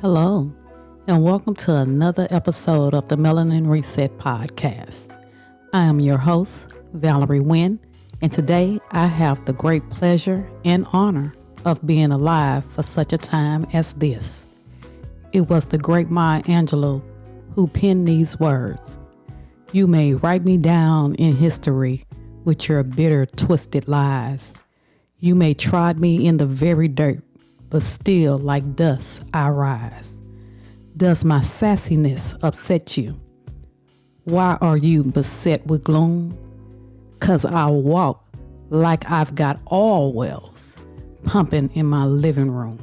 Hello, and welcome to another episode of the Melanin Reset Podcast. I am your host, Valarie Winn, and today I have the great pleasure and honor of being alive for such a time as this. It was the great Maya Angelou who penned these words. You may write me down in history with your bitter, twisted lies. You may trod me in the very dirt, but still like dust I rise. Does my sassiness upset you? Why are you beset with gloom? 'Cause I walk like I've got oil wells pumping in my living room.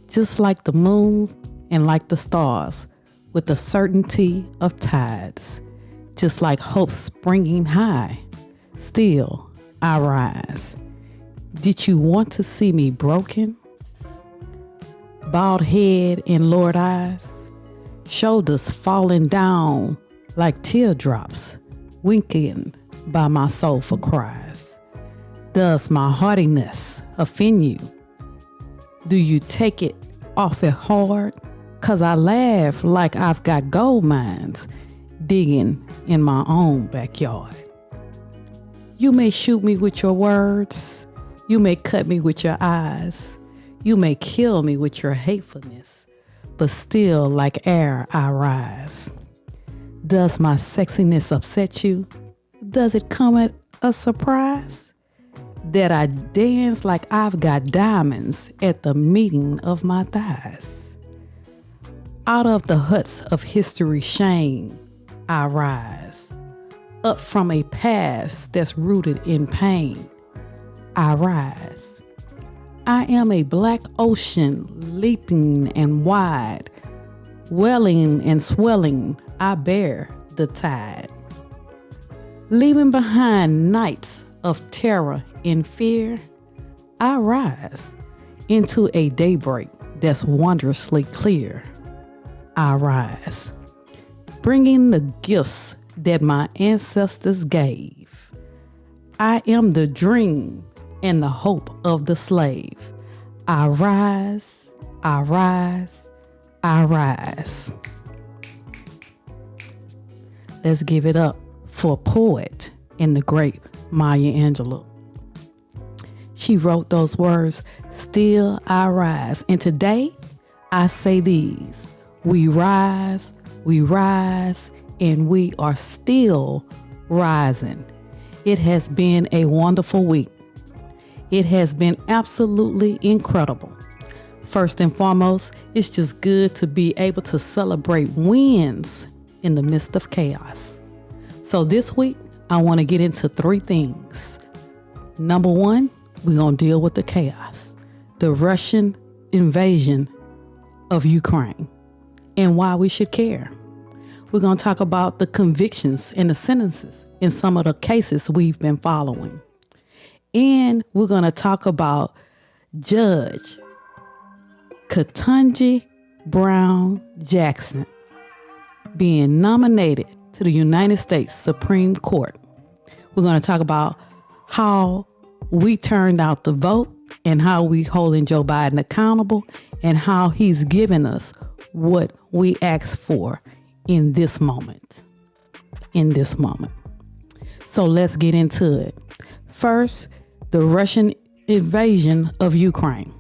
Just like the moons and like the stars, with the certainty of tides. Just like hope springing high, still I rise. Did you want to see me broken? Bald head and lowered eyes, shoulders falling down like teardrops, winking by my soulful cries. Does my heartiness offend you? Do you take it off it hard? 'Cause I laugh like I've got gold mines digging in my own backyard. You may shoot me with your words. You may cut me with your eyes. You may kill me with your hatefulness, but still like air I rise. Does my sexiness upset you? Does it come at a surprise? That I dance like I've got diamonds at the meeting of my thighs. Out of the huts of history's shame, I rise. Up from a past that's rooted in pain, I rise. I am a black ocean, leaping and wide, welling and swelling, I bear the tide. Leaving behind nights of terror and fear, I rise into a daybreak that's wondrously clear. I rise, bringing the gifts that my ancestors gave. I am the dream and the hope of the slave. I rise, I rise, I rise. Let's give it up for a poet and the great Maya Angelou. She wrote those words, still I rise. And today I say these, we rise, and we are still rising. It has been a wonderful week. It has been absolutely incredible. First and foremost, it's just good to be able to celebrate wins in the midst of chaos. So this week, I want to get into 3 things. Number 1, we're going to deal with the chaos, the Russian invasion of Ukraine, and why we should care. We're going to talk about the convictions and the sentences in some of the cases we've been following. And we're going to talk about Judge Ketanji Brown Jackson being nominated to the United States Supreme Court. We're going to talk about how we turned out the vote and how we holding Joe Biden accountable and how he's giving us what we asked for in this moment. So let's get into it. First, the Russian invasion of Ukraine.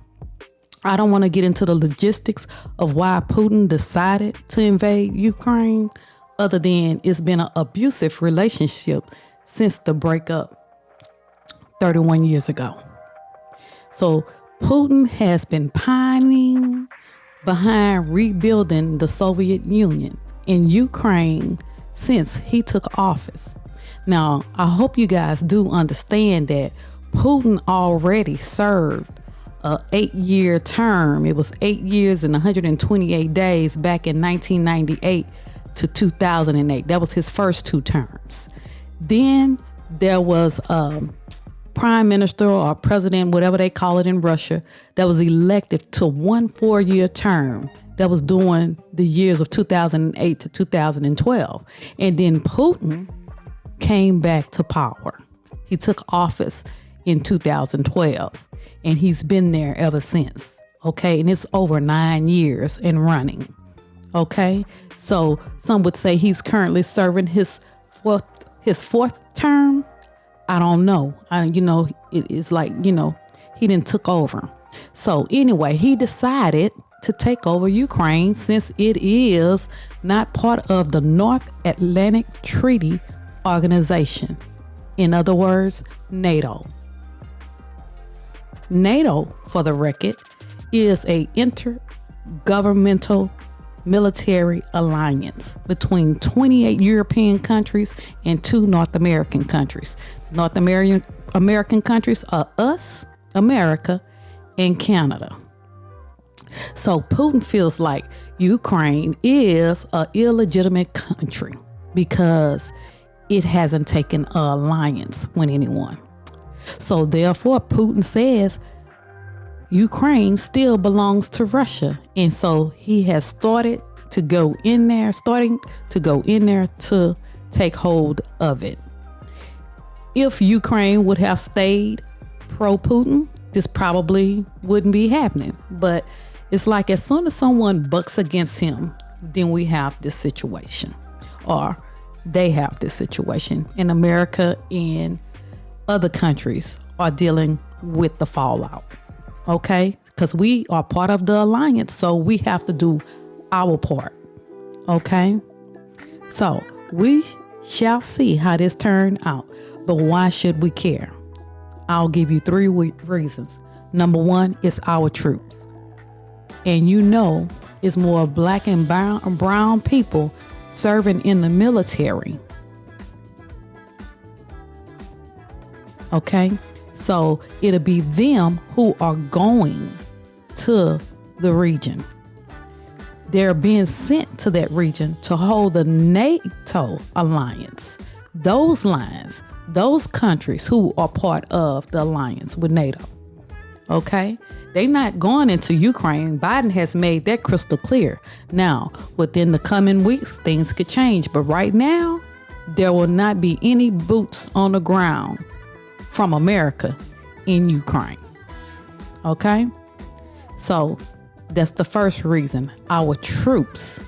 I don't want to get into the logistics of why Putin decided to invade Ukraine, other than it's been an abusive relationship since the breakup 31 years ago. So Putin has been pining behind rebuilding the Soviet Union in Ukraine since he took office. Now, I hope you guys do understand that Putin already served an 8-year term. It was 8 years and 128 days back in 1998 to 2008. That was his first 2 terms. Then there was a prime minister or president, whatever they call it in Russia, that was elected to 1 4-year term. That was during the years of 2008 to 2012. And then Putin came back to power. He took office in 2012, and he's been there ever since. Okay. And it's over 9 years and running. Okay. So some would say he's currently serving his fourth term. I don't know. It's like, he didn't took over. So anyway, he decided to take over Ukraine since it is not part of the North Atlantic Treaty Organization. In other words, NATO. NATO, for the record, is a intergovernmental military alliance between 28 European countries and 2 North American countries. North American countries are us, America, and Canada. So Putin feels like Ukraine is an illegitimate country because it hasn't taken an alliance with anyone. So therefore, Putin says Ukraine still belongs to Russia. And so he has starting to go in there to take hold of it. If Ukraine would have stayed pro-Putin, this probably wouldn't be happening. But it's like as soon as someone bucks against him, then we have this situation, or they have this situation. And America and other countries are dealing with the fallout. Okay? Because we are part of the alliance, so we have to do our part. Okay? So we shall see how this turned out. But why should we care? I'll give you 3 reasons. Number 1 is our troops. And it's more black and brown people serving in the military. Okay? So it'll be them who are going to the region. They're being sent to that region to hold the NATO alliance. Those lines, those countries who are part of the alliance with NATO. Okay? They're not going into Ukraine. Biden has made that crystal clear. Now, within the coming weeks, things could change. But right now, there will not be any boots on the ground from America in Ukraine. Okay? So that's the first reason our troops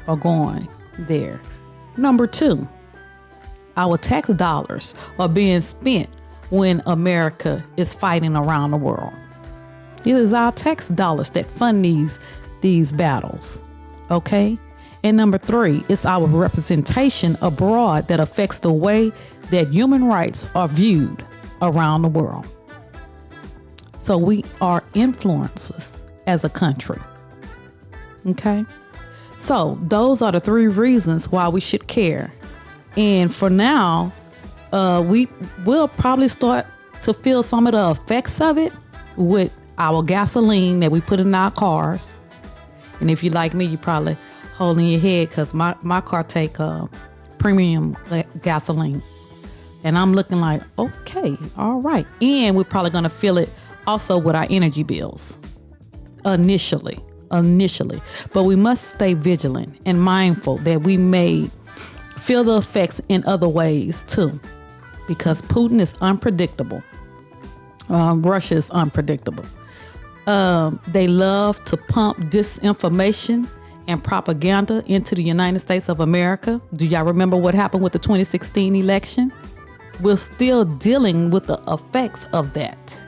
are going there. Number 2, our tax dollars are being spent when America is fighting around the world. It is our tax dollars that fund these battles. Okay? And number 3, it's our representation abroad that affects the way that human rights are viewed around the world. So we are influencers as a country. Okay? So those are the 3 reasons why we should care. And for now, we will probably start to feel some of the effects of it with our gasoline that we put in our cars. And if you like me, you probably holding your head because my car take premium gasoline. And I'm looking like, okay, all right. And we're probably going to feel it also with our energy bills initially. But we must stay vigilant and mindful that we may feel the effects in other ways too, because Putin is unpredictable. Russia is unpredictable. They love to pump disinformation and propaganda into the United States of America. Do y'all remember what happened with the 2016 election? We're still dealing with the effects of that.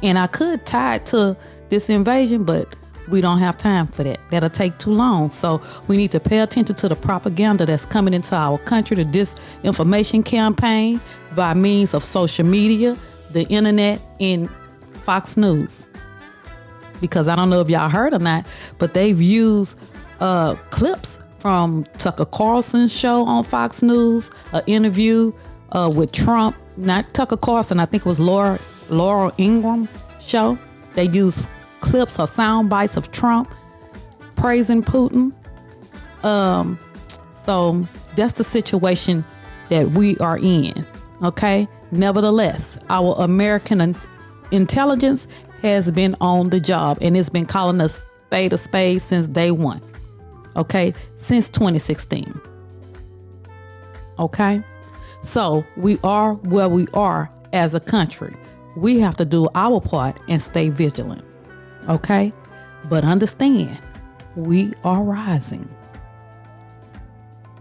And I could tie it to this invasion, but we don't have time for that. That'll take too long. So we need to pay attention to the propaganda that's coming into our country, the disinformation campaign by means of social media, the internet, and Fox News. Because I don't know if y'all heard or not, but they've used clips from Tucker Carlson's show on Fox News, an interview with Trump, not Tucker Carlson, I think it was Laura Ingraham show. They used clips or sound bites of Trump praising Putin. So that's the situation that we are in. Okay. Nevertheless, our American intelligence has been on the job and it's been calling us spade a spade since day one. Okay. Since 2016. Okay. So we are where we are as a country. we have to do our part and stay vigilant. Okay? But understand, we are rising.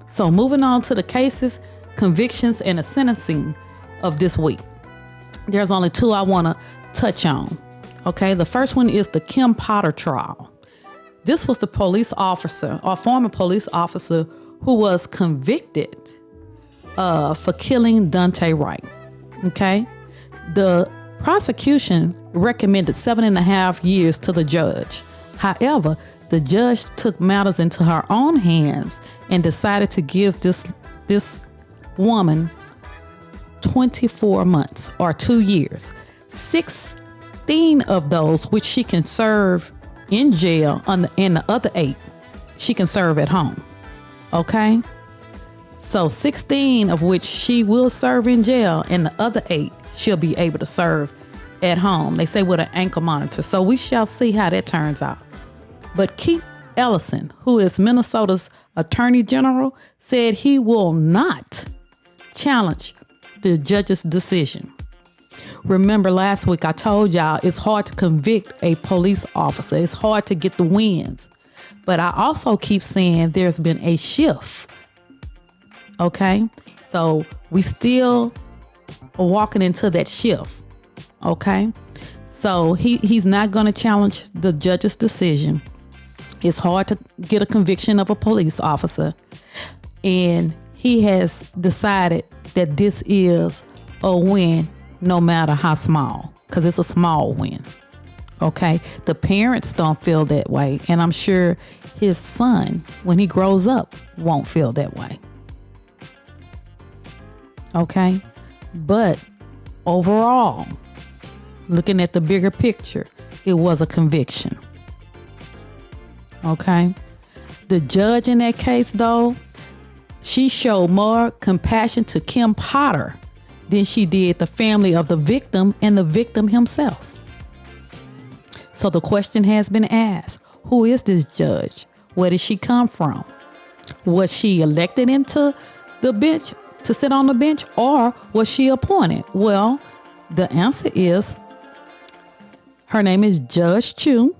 So moving on to the cases, convictions, and the sentencing of this week. There's only two I want to touch on. Okay, the first one is the Kim Potter trial. This was the police officer or former police officer who was convicted for killing Dante Wright. Okay, the prosecution recommended 7.5 years to the judge. However, the judge took matters into her own hands and decided to give this woman 24 months or 2 years. 16 of those which she can serve in jail, and the other 8 she can serve at home. Okay? So 16 of which she will serve in jail, and the other 8 she'll be able to serve at home. They say with an ankle monitor. So we shall see how that turns out. But Keith Ellison, who is Minnesota's Attorney General, said he will not challenge the judge's decision. Remember last week I told y'all it's hard to convict a police officer. It's hard to get the wins. But I also keep saying there's been a shift. Okay? So we still are walking into that shift. Okay? So he's not going to challenge the judge's decision. It's hard to get a conviction of a police officer. And he has decided that this is a win, no matter how small, because it's a small win. Okay. The parents don't feel that way. And I'm sure his son, when he grows up, won't feel that way. Okay. But overall, looking at the bigger picture, it was a conviction. Okay. The judge in that case, though, she showed more compassion to Kim Potter than she did the family of the victim and the victim himself. So the question has been asked, who is this judge? Where did she come from? Was she elected into the bench to sit on the bench, or was she appointed? Well, the answer is her name is Judge Chu,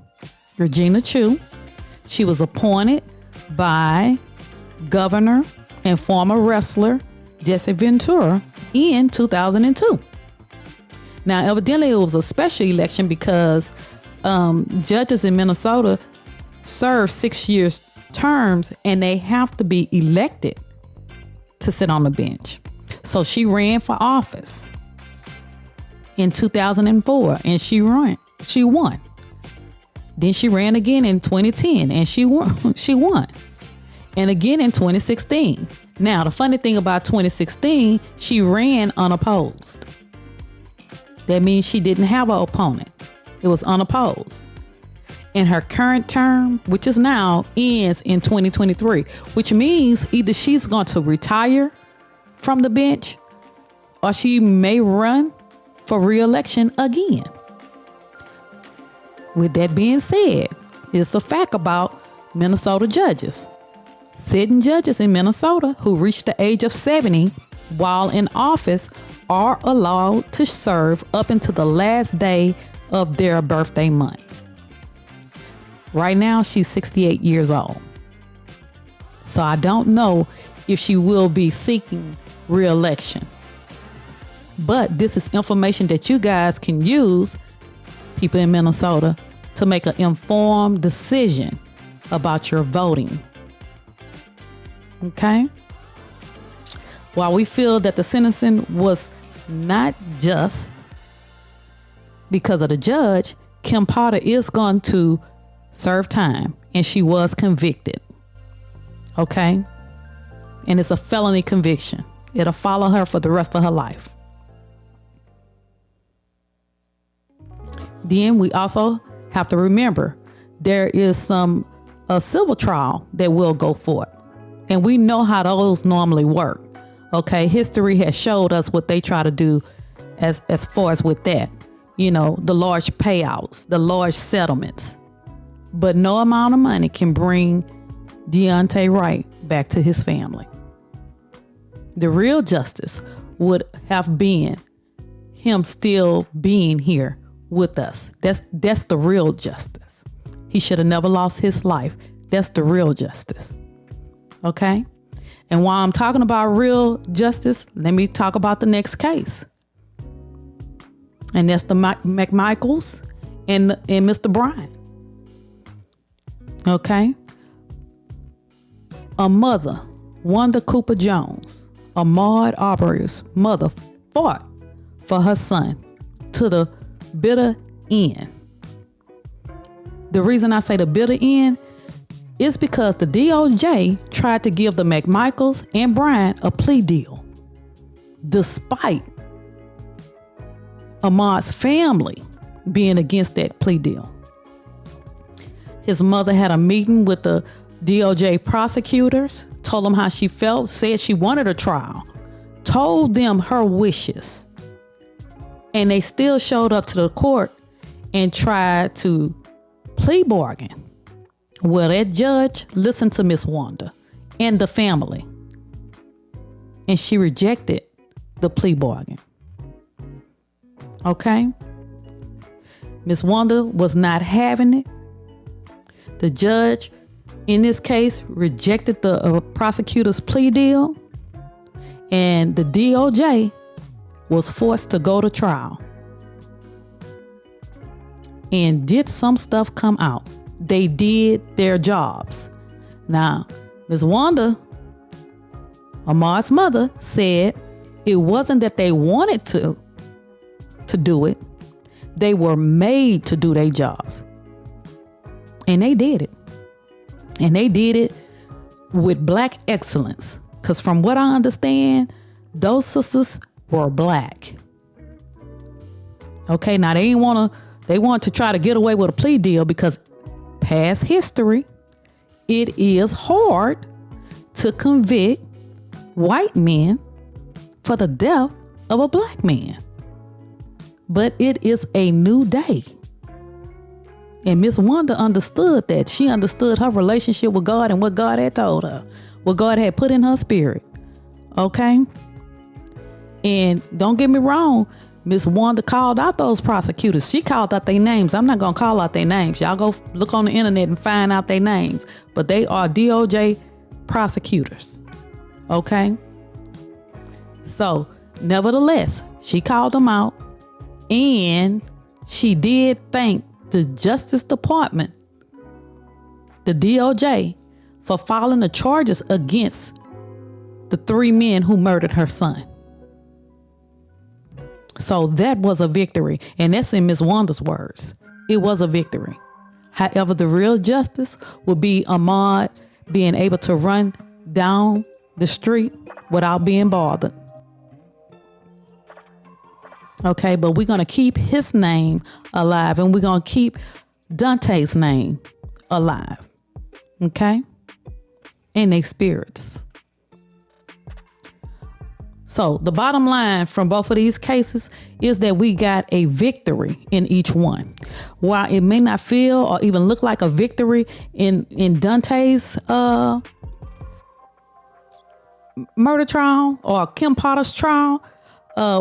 Regina Chu. She was appointed by Governor and former wrestler Jesse Ventura in 2002. Now, evidently, it was a special election because judges in Minnesota serve 6-year terms and they have to be elected to sit on the bench. So she ran for office in 2004 and she won. Then she ran again in 2010 and she won. And again in 2016. Now, the funny thing about 2016, she ran unopposed. That means she didn't have an opponent. It was unopposed. And her current term, which is now, ends in 2023, which means either she's going to retire from the bench or she may run for re-election again. With that being said, here's the fact about Minnesota judges. Sitting judges in Minnesota who reach the age of 70 while in office are allowed to serve up until the last day of their birthday month. Right now, she's 68 years old. So I don't know if she will be seeking re-election. But this is information that you guys can use, people in Minnesota, to make an informed decision about your voting. Okay? While we feel that the sentencing was not just because of the judge, Kim Potter is going to serve time, and she was convicted. Okay? And it's a felony conviction. It'll follow her for the rest of her life. Then we also have to remember there is a civil trial that will go forth. And we know how those normally work. Okay, history has showed us what they try to do as far as with that. You know, the large payouts, the large settlements. But no amount of money can bring Deontay Wright back to his family. The real justice would have been him still being here with us. That's the real justice. He should have never lost his life. That's the real justice. Okay? And while I'm talking about real justice, let me talk about the next case. And that's the McMichaels and Mr. Bryant. Okay? A mother, Wanda Cooper Jones, Ahmaud Arbery's mother, fought for her son to the bitter end. The reason I say the bitter end is because the DOJ tried to give the McMichaels and Bryant a plea deal, despite Ahmaud's family being against that plea deal. His mother had a meeting with the DOJ prosecutors, told them how she felt, said she wanted a trial, told them her wishes. And they still showed up to the court and tried to plea bargain. Well, that judge listened to Miss Wanda and the family, and she rejected the plea bargain. Okay? Miss Wanda was not having it. The judge in this case rejected the prosecutor's plea deal, and the DOJ was forced to go to trial. And did some stuff come out? They did their jobs. Now, Ms. Wanda, Ahmaud's mother, said it wasn't that they wanted to do it. They were made to do their jobs. And they did it. And they did it with Black excellence. Because from what I understand, those sisters were Black. Okay, now they want to try to get away with a plea deal because past history, it is hard to convict white men for the death of a Black man. But it is a new day. And Miss Wanda understood that. She understood her relationship with God and what God had told her, what God had put in her spirit. Okay? And don't get me wrong, Miss Wanda called out those prosecutors. She called out their names. I'm not going to call out their names. Y'all go look on the internet and find out their names. But they are DOJ prosecutors. Okay? So, nevertheless, she called them out. And she did thank the Justice Department, the DOJ, for filing the charges against the 3 men who murdered her son. So that was a victory. And that's in Ms. Wanda's words. It was a victory. However, the real justice would be Ahmaud being able to run down the street without being bothered. Okay, but we're going to keep his name alive, and we're going to keep Dante's name alive. Okay? And their spirits. So the bottom line from both of these cases is that we got a victory in each one. While it may not feel or even look like a victory in Dante's murder trial or Kim Potter's trial,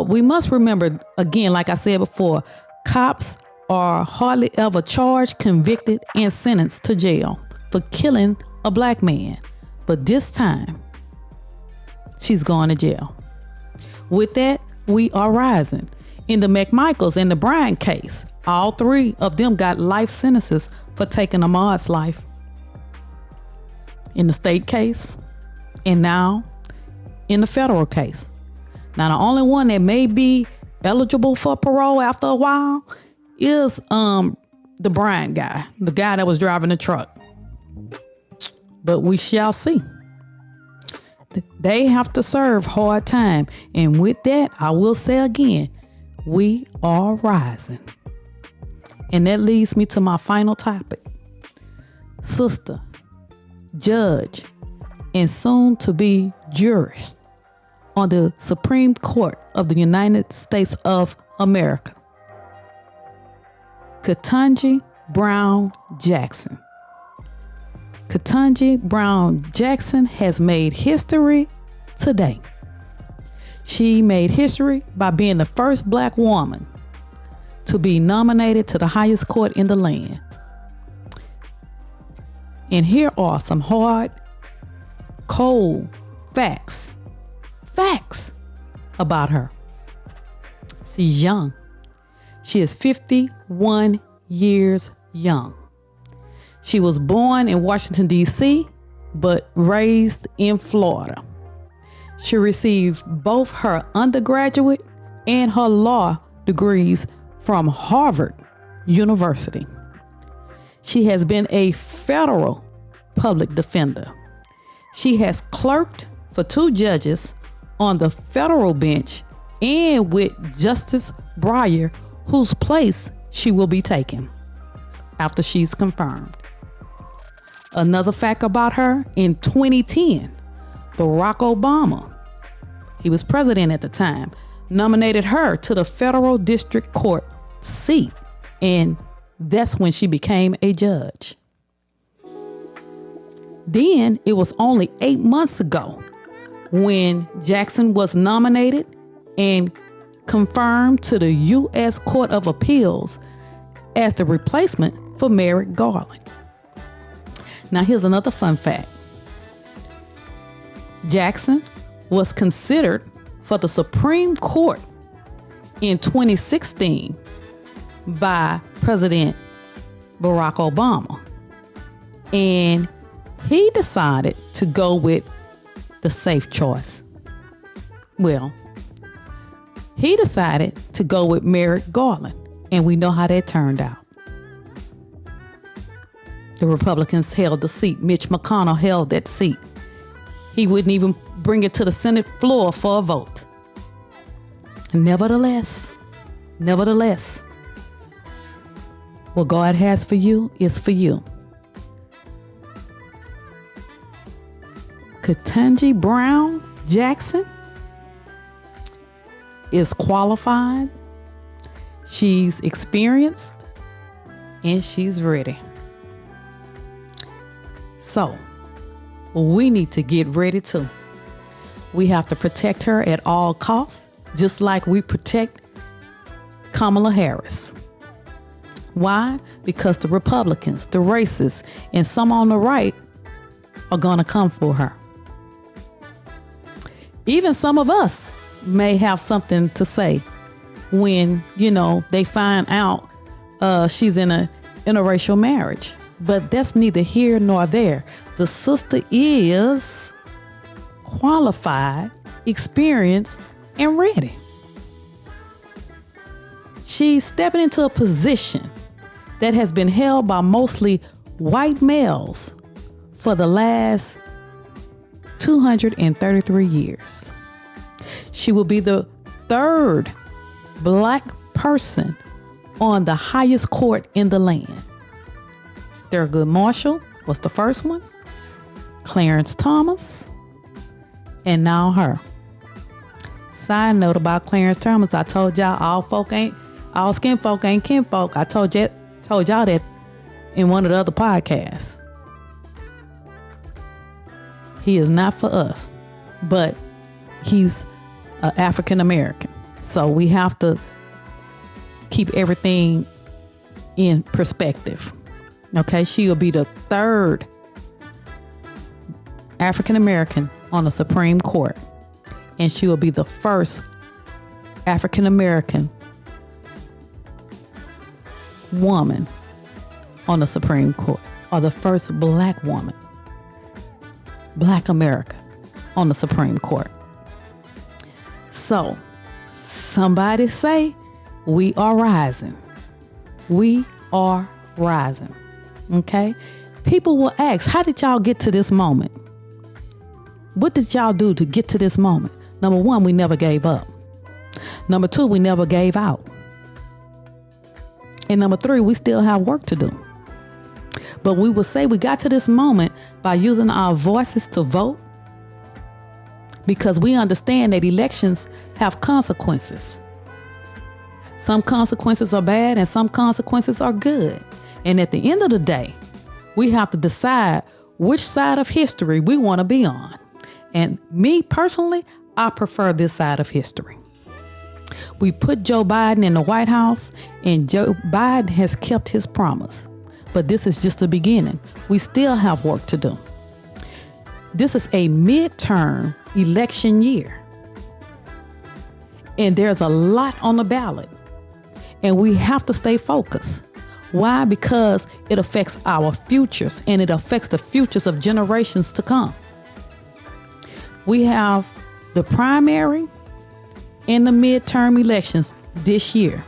we must remember, again, like I said before, cops are hardly ever charged, convicted, and sentenced to jail for killing a Black man. But this time, she's going to jail. With that, we are rising. In the McMichaels and the Bryant case, all 3 of them got life sentences for taking Ahmaud's life. In the state case, and now in the federal case. Now, the only one that may be eligible for parole after a while is the Bryant guy, the guy that was driving the truck. But we shall see. They have to serve hard time. And with that, I will say again, we are rising. And that leads me to my final topic. Sister, judge, and soon to be jurist on the Supreme Court of the United States of America, Ketanji Brown Jackson. Ketanji Brown Jackson has made history today. She made history by being the first Black woman to be nominated to the highest court in the land. And here are some hard, cold facts about her. She's young. She is 51 years young. She was born in Washington, D.C., but raised in Florida. She received both her undergraduate and her law degrees from Harvard University. She has been a federal public defender. She has clerked for 2 judges on the federal bench and with Justice Breyer, whose place she will be taking after she's confirmed. Another fact about her, in 2010, Barack Obama, he was president at the time, nominated her to the federal district court seat, and that's when she became a judge. Then it was only 8 months ago when Jackson was nominated and confirmed to the U.S. Court of Appeals as the replacement for Merrick Garland. Now here's another fun fact. Jackson was considered for the Supreme Court in 2016 by President Barack Obama. And he decided to go with the safe choice. Well, he decided to go with Merrick Garland, and we know how that turned out. The Republicans held the seat. Mitch McConnell held that seat. He wouldn't even bring it to the Senate floor for a vote. Nevertheless, what God has for you is for you. Ketanji Brown Jackson is qualified, she's experienced, and she's ready. So, we need to get ready too. We have to protect her at all costs, just like we protect Kamala Harris. Why? Because the Republicans, the racists, and some on the right are going to come for her. Even some of us may have something to say when, they find out she's in a interracial marriage. But that's neither here nor there. The sister is qualified, experienced, and ready. She's stepping into a position that has been held by mostly white males for the last 233 years. She will be the 3rd Black person on the highest court in the land. Thurgood Marshall was the first one, Clarence Thomas, and now her. Side note about Clarence Thomas, I told y'all all skin folk ain't kinfolk. I told y'all that in one of the other podcasts. He is not for us, but he's African American. So we have to keep everything in perspective. Okay, she will be the 3rd African American on the Supreme Court, and she will be the first African American woman on the Supreme Court, or the first Black woman, Black America, on the Supreme Court. So, somebody say, we are rising. We are rising. Okay? People will ask, how did y'all get to this moment? What did y'all do to get to this moment? Number 1, we never gave up. Number 2, we never gave out. And number 3, we still have work to do. But we will say we got to this moment by using our voices to vote, because we understand that elections have consequences. Some consequences are bad and some consequences are good. And at the end of the day, we have to decide which side of history we want to be on. And me personally, I prefer this side of history. We put Joe Biden in the White House, and Joe Biden has kept his promise. But this is just the beginning. We still have work to do. This is a midterm election year. And there's a lot on the ballot. And we have to stay focused. Why? Because it affects our futures, and it affects the futures of generations to come. We have the primary and the midterm elections this year.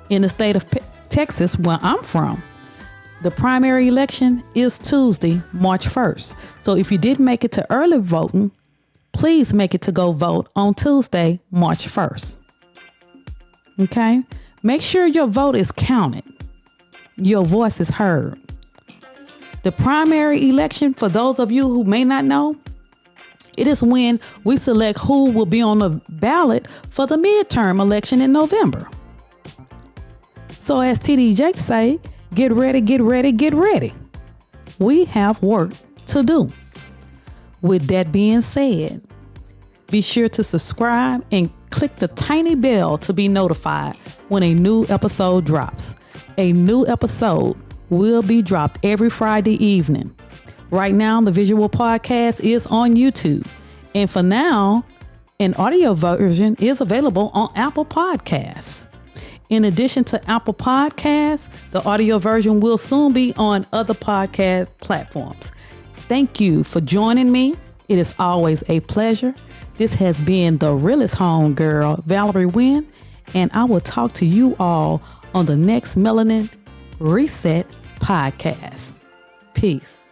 In the state of Texas, where I'm from, the primary election is Tuesday, March 1st. So if you didn't make it to early voting, please make it to go vote on Tuesday, March 1st. Okay? Make sure your vote is counted. Your voice is heard. The primary election, for those of you who may not know, it is when we select who will be on the ballot for the midterm election in November. So as TD Jake say, get ready, get ready, get ready. We have work to do. With that being said, be sure to subscribe and click the tiny bell to be notified when a new episode drops. A new episode will be dropped every Friday evening. Right now, the visual podcast is on YouTube. And for now, an audio version is available on Apple Podcasts. In addition to Apple Podcasts, the audio version will soon be on other podcast platforms. Thank you for joining me. It is always a pleasure. This has been the realest homegirl, Valarie Winn, and I will talk to you all on the next Melanin Reset Podcast. Peace.